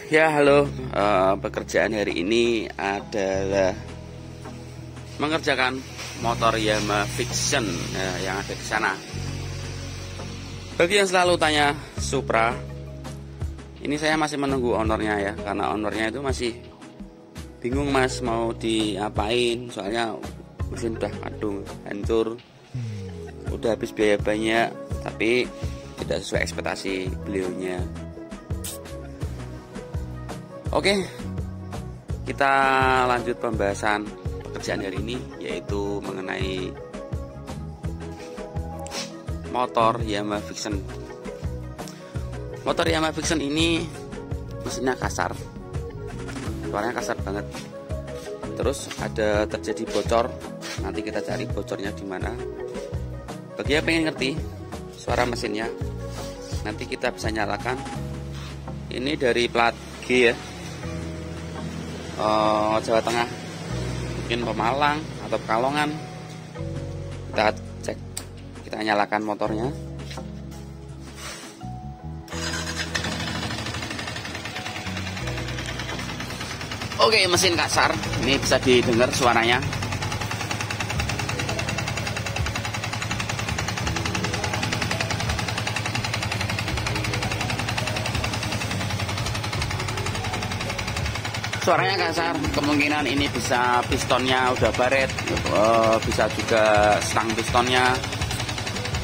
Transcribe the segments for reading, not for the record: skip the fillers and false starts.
Ya, halo. Pekerjaan hari ini adalah mengerjakan motor Yamaha Vision yang ada di sana. Bagi yang selalu tanya Supra, ini saya masih menunggu ownernya ya, karena ownernya itu masih bingung mas mau diapain, soalnya mesin udah kadung, hancur, udah habis biaya banyak, tapi tidak sesuai ekspektasi beliaunya. Oke, kita lanjut pembahasan pekerjaan hari ini, yaitu mengenai motor Yamaha Vision. Motor Yamaha Vision ini mesinnya kasar, suaranya kasar banget. Terus ada terjadi bocor, nanti kita cari bocornya di mana. Bagi yang pengen ngerti suara mesinnya, nanti kita bisa nyalakan. Ini dari plat G ya, Jawa Tengah, mungkin Pemalang atau Pekalongan. Kita cek, kita nyalakan motornya. Oke, mesin kasar, ini bisa didengar suaranya. Suaranya kasar, kemungkinan ini bisa pistonnya udah baret, bisa juga stang pistonnya.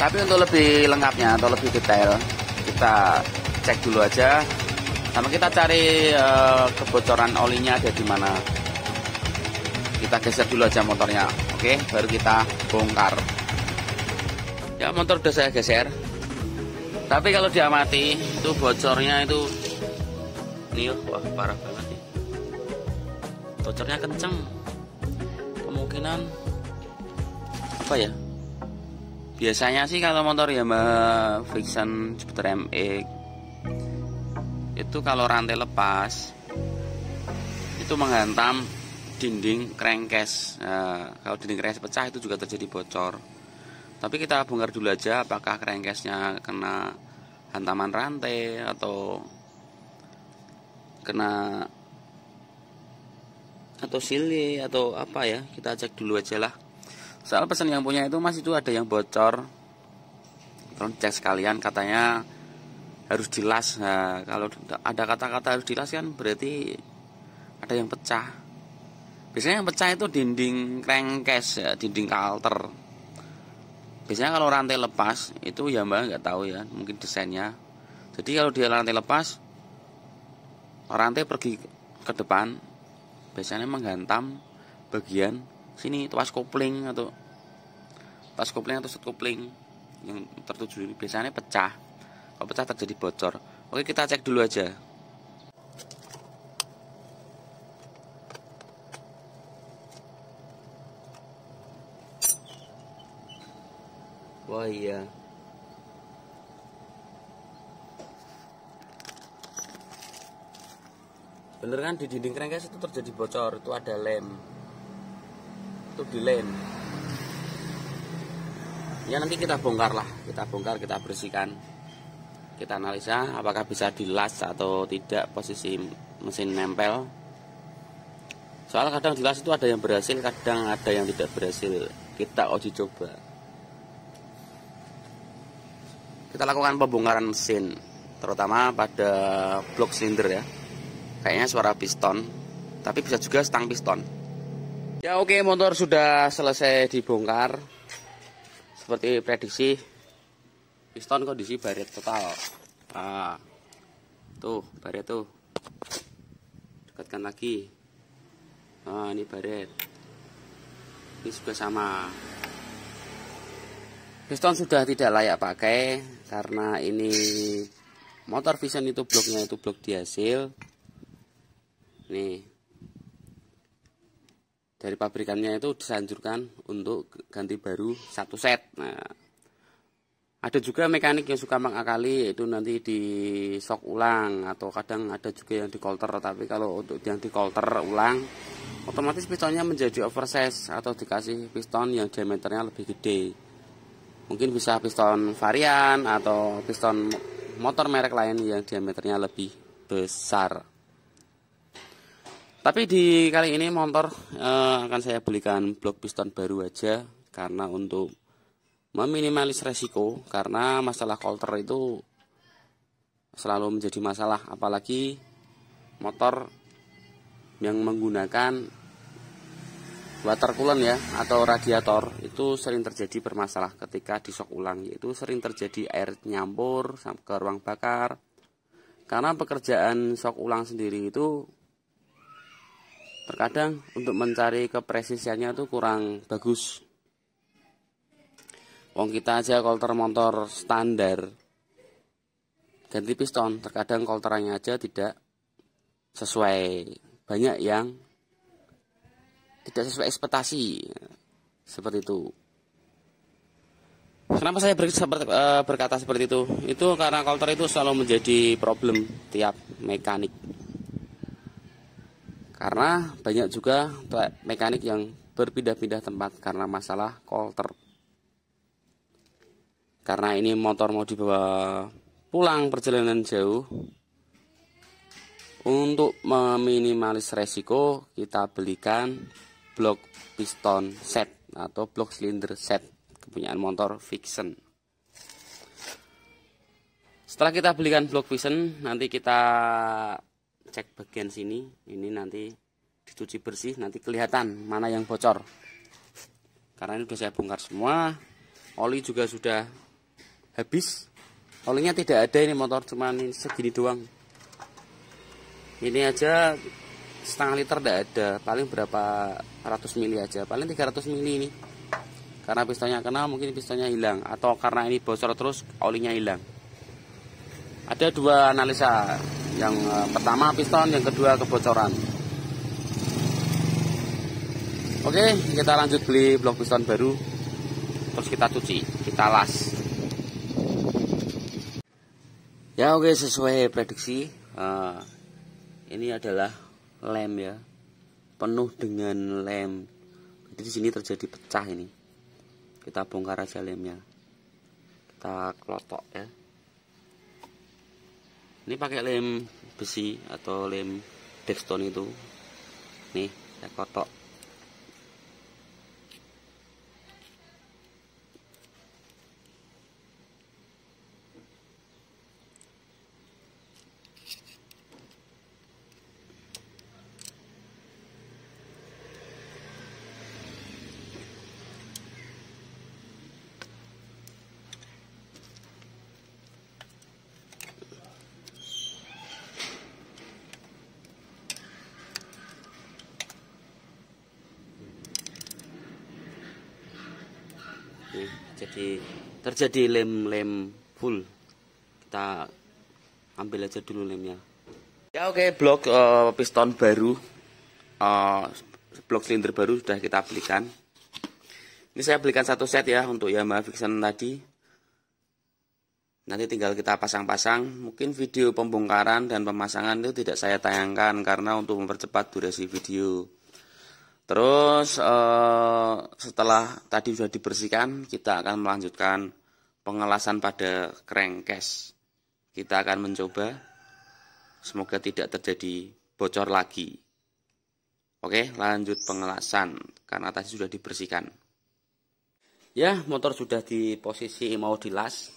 Tapi untuk lebih lengkapnya atau lebih detail, kita cek dulu aja, sama kita cari kebocoran olinya ada di mana. Kita geser dulu aja motornya, oke, baru kita bongkar. Ya, motor udah saya geser, tapi kalau diamati itu bocornya itu nih, wah parah banget nih. Bocornya kenceng, kemungkinan apa ya, biasanya sih kalau motor Yamaha Vision Jupiter MX itu kalau rantai lepas itu menghantam dinding crankcase. Nah, kalau dinding crankcase pecah itu juga terjadi bocor. Tapi kita bongkar dulu aja apakah crankcase-nya kena hantaman rantai atau kena atau sili atau apa ya, kita cek dulu aja lah. Soal pesan yang punya itu mas, itu ada yang bocor, tolong cek sekalian, katanya harus dilas. Nah, kalau ada kata-kata harus dilas kan berarti ada yang pecah. Biasanya yang pecah itu dinding crankcase ya, dinding kalter. Biasanya kalau rantai lepas itu ya mbak nggak tahu ya, mungkin desainnya. Jadi kalau dia rantai lepas, rantai pergi ke depan, biasanya menghantam bagian sini, tuas kopling atau set kopling yang tertuju ini biasanya pecah. Kalau pecah terjadi bocor. Oke, kita cek dulu aja. Wah iya, bener kan, di dinding crankcase itu terjadi bocor, itu ada lem, itu di lem. Ya nanti kita bongkar lah, kita bersihkan, kita analisa apakah bisa dilas atau tidak posisi mesin nempel. Soal kadang dilas itu ada yang berhasil, kadang ada yang tidak berhasil. Kita uji coba. Kita lakukan pembongkaran mesin, terutama pada blok silinder ya. Kayaknya suara piston, tapi bisa juga stang piston. Ya oke, motor sudah selesai dibongkar. Seperti prediksi, piston kondisi baret total. Nah, tuh baret tuh, dekatkan lagi. Nah, ini baret, ini juga sama. Piston sudah tidak layak pakai karena ini motor Vision itu bloknya itu blok dihasil. Nih, dari pabrikannya itu disanjurkan untuk ganti baru satu set. Nah, ada juga mekanik yang suka mengakali, yaitu nanti di sok ulang atau kadang ada juga yang di kolter. Tapi kalau untuk yang di kolter ulang, otomatis pistonnya menjadi oversize atau dikasih piston yang diameternya lebih gede. Mungkin bisa piston varian atau piston motor merek lain yang diameternya lebih besar. Tapi di kali ini motor akan saya belikan blok piston baru aja, karena untuk meminimalis resiko, karena masalah coulter itu selalu menjadi masalah, apalagi motor yang menggunakan water coolant ya atau radiator, itu sering terjadi bermasalah ketika disok ulang, yaitu sering terjadi air nyampur ke ruang bakar. Karena pekerjaan sok ulang sendiri itu terkadang untuk mencari kepresisiannya itu kurang bagus. Wong kita aja coulter motor standar ganti piston, terkadang coulterannya aja tidak sesuai, banyak yang tidak sesuai ekspektasi, seperti itu. Kenapa saya berkata seperti itu? Itu karena coulter itu selalu menjadi problem tiap mekanik. Karena banyak juga mekanik yang berpindah-pindah tempat karena masalah coulter. Karena ini motor mau dibawa pulang perjalanan jauh, untuk meminimalis resiko kita belikan blok piston set atau blok silinder set kepunyaan motor Vixen. Setelah kita belikan blok Vixen, nanti kita cek bagian sini, ini nanti dicuci bersih, nanti kelihatan mana yang bocor. Karena ini sudah saya bongkar semua, oli juga sudah habis, olinya tidak ada, ini motor cuman ini segini doang. Ini aja setengah liter tidak ada, paling berapa ratus mili aja, paling 300 mili ini. Karena pistonnya kena, mungkin pistonnya hilang, atau karena ini bocor terus olinya hilang. Ada dua analisa, yang pertama piston, yang kedua kebocoran. Oke, kita lanjut beli blok piston baru, terus kita cuci, kita las. Ya oke, sesuai prediksi, ini adalah lem ya, penuh dengan lem. Jadi di sini terjadi pecah ini. Kita bongkar aja lemnya. Kita klotok ya. Ini pakai lem besi atau lem Dextone itu. Nih, saya klotok. Nih, jadi terjadi lem full. Kita ambil aja dulu lemnya. Ya oke, blok piston baru, blok silinder baru sudah kita belikan. Ini saya belikan satu set ya untuk Yamaha Vixen tadi. Nanti tinggal kita pasang-pasang. Mungkin video pembongkaran dan pemasangan itu tidak saya tayangkan karena untuk mempercepat durasi video. Terus setelah tadi sudah dibersihkan, kita akan melanjutkan pengelasan pada crankcase. Kita akan mencoba, semoga tidak terjadi bocor lagi. Oke, lanjut pengelasan karena tadi sudah dibersihkan. Ya, motor sudah di posisi mau dilas.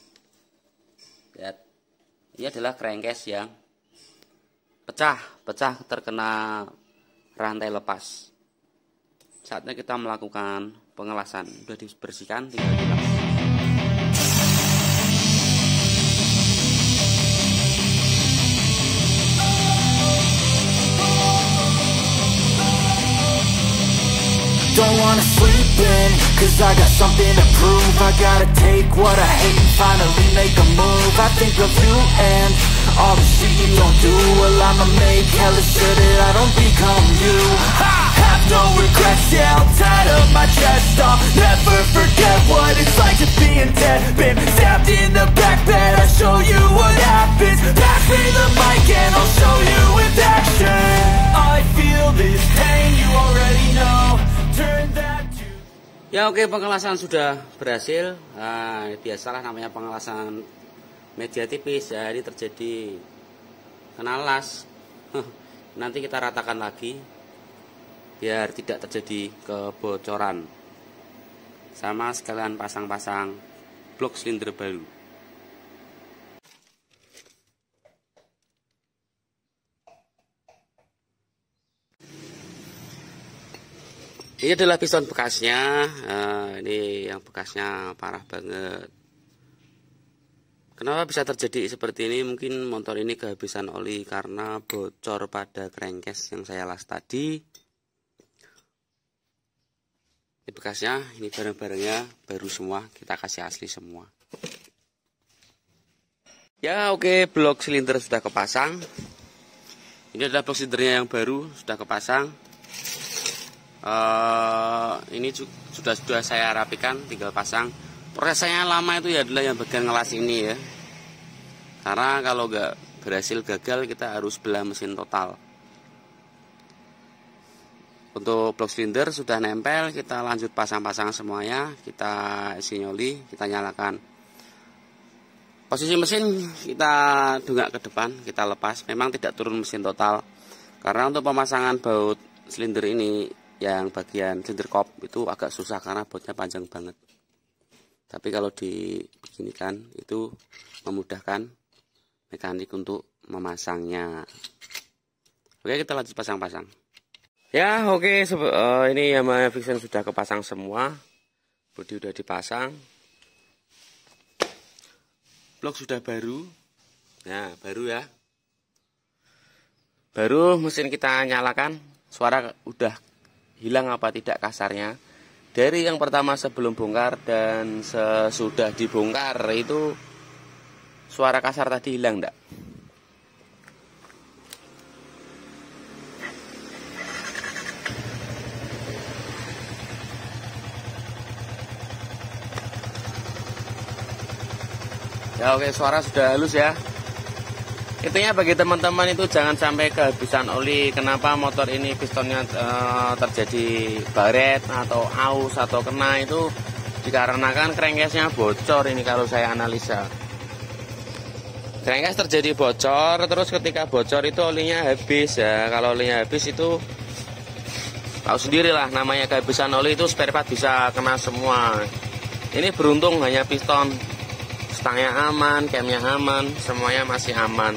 Lihat, ini adalah crankcase yang pecah terkena rantai lepas. Saatnya kita melakukan pengelasan. Sudah dibersihkan, tinggal dilas. Don't wanna sleep in, cause I got something to prove. I gotta take what I hate and finally make a move. I think of you and all the shit you don't do. Well, I'ma make hella sure that I don't become you. I have no regrets, yeah, I'll tie up my chest. I'll never forget what it's like to being dead. Been stabbed in the back bed, I'll show you what happens. Pass me the mic and I'll show you with action. I feel this pain, you already know. Turn that to... Ya oke, pengelasan sudah berhasil. Nah, biasalah namanya pengelasan media tipis ya, ini terjadi kena las. Nanti kita ratakan lagi. biar tidak terjadi kebocoran. Sama sekalian pasang-pasang blok silinder baru. Ini adalah piston bekasnya. Ini yang bekasnya parah banget. Kenapa bisa terjadi seperti ini? Mungkin motor ini kehabisan oli karena bocor pada crankcase yang saya las tadi. Ini bekasnya, ini barang-barangnya baru semua, kita kasih asli semua. Ya oke, blok silinder sudah kepasang. Ini adalah blok silindernya yang baru, sudah kepasang. Ini sudah saya rapikan, tinggal pasang. Prosesnya lama itu ya adalah yang bagian ngelas ini ya. Karena kalau nggak berhasil gagal, kita harus belah mesin total. Untuk blok silinder sudah nempel, kita lanjut pasang-pasang semuanya. Kita isi oli, kita nyalakan. Posisi mesin kita dongak ke depan, kita lepas. Memang tidak turun mesin total. Karena untuk pemasangan baut silinder ini, yang bagian silinder kop itu agak susah karena bautnya panjang banget. Tapi kalau dibeginikan itu memudahkan mekanik untuk memasangnya. Oke, kita lanjut pasang-pasang. Ya oke, ini Yamaha Vision sudah kepasang semua. Bodi sudah dipasang. Blok sudah baru. Nah baru ya. Baru mesin kita nyalakan. Suara udah hilang apa tidak kasarnya. Dari yang pertama sebelum bongkar dan sesudah dibongkar itu suara kasar tadi hilang enggak? Ya oke, suara sudah halus ya. Intinya bagi teman-teman itu jangan sampai kehabisan oli. Kenapa motor ini pistonnya terjadi baret atau aus atau kena itu dikarenakan crankcase-nya bocor. Ini kalau saya analisa, crankcase terjadi bocor, terus ketika bocor itu olinya habis ya. Kalau olinya habis itu tahu sendirilah, namanya kehabisan oli itu spare part bisa kena semua. Ini beruntung hanya piston, stangnya aman, camnya aman, semuanya masih aman.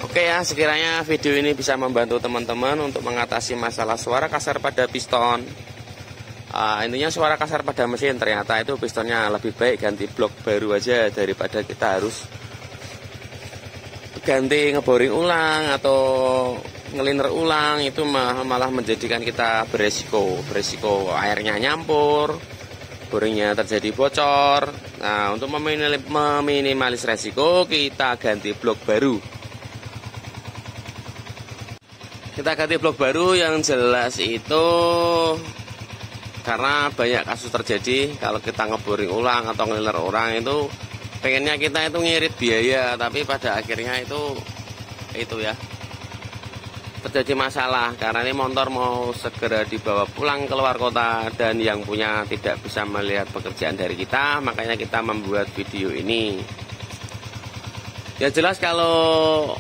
Oke ya, sekiranya video ini bisa membantu teman-teman untuk mengatasi masalah suara kasar pada piston. Intinya suara kasar pada mesin, ternyata itu pistonnya lebih baik ganti blok baru aja daripada kita harus ganti ngeboring ulang atau ngeliner ulang. Itu malah menjadikan kita beresiko airnya nyampur, boringnya terjadi bocor. Nah, untuk meminimalis resiko, kita ganti blok baru. Kita ganti blok baru yang jelas itu karena banyak kasus terjadi kalau kita ngeboring ulang atau ngeliner orang itu pengennya kita itu ngirit biaya, tapi pada akhirnya itu ya terjadi masalah karena ini motor mau segera dibawa pulang ke luar kota dan yang punya tidak bisa melihat pekerjaan dari kita, makanya kita membuat video ini. Ya jelas kalau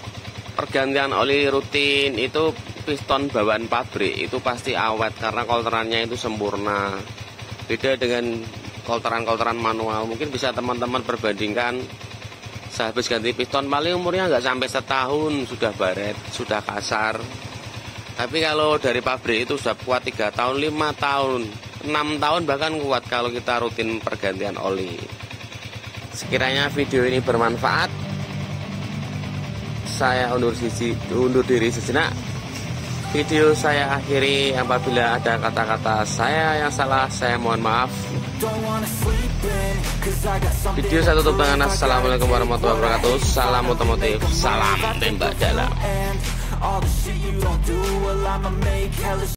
pergantian oli rutin itu piston bawaan pabrik itu pasti awet karena kolterannya itu sempurna. Beda dengan kolteran-kolteran manual. Mungkin bisa teman-teman perbandingkan, sehabis ganti piston paling umurnya nggak sampai setahun sudah baret, sudah kasar. Tapi kalau dari pabrik itu sudah kuat 3 tahun, 5 tahun, 6 tahun bahkan kuat kalau kita rutin pergantian oli. Sekiranya video ini bermanfaat, saya undur diri sejenak. Video saya akhiri, apabila ada kata-kata saya yang salah, saya mohon maaf. Video saya tutup dengan assalamualaikum warahmatullahi wabarakatuh. Salam otomotif, salam tembak dalam.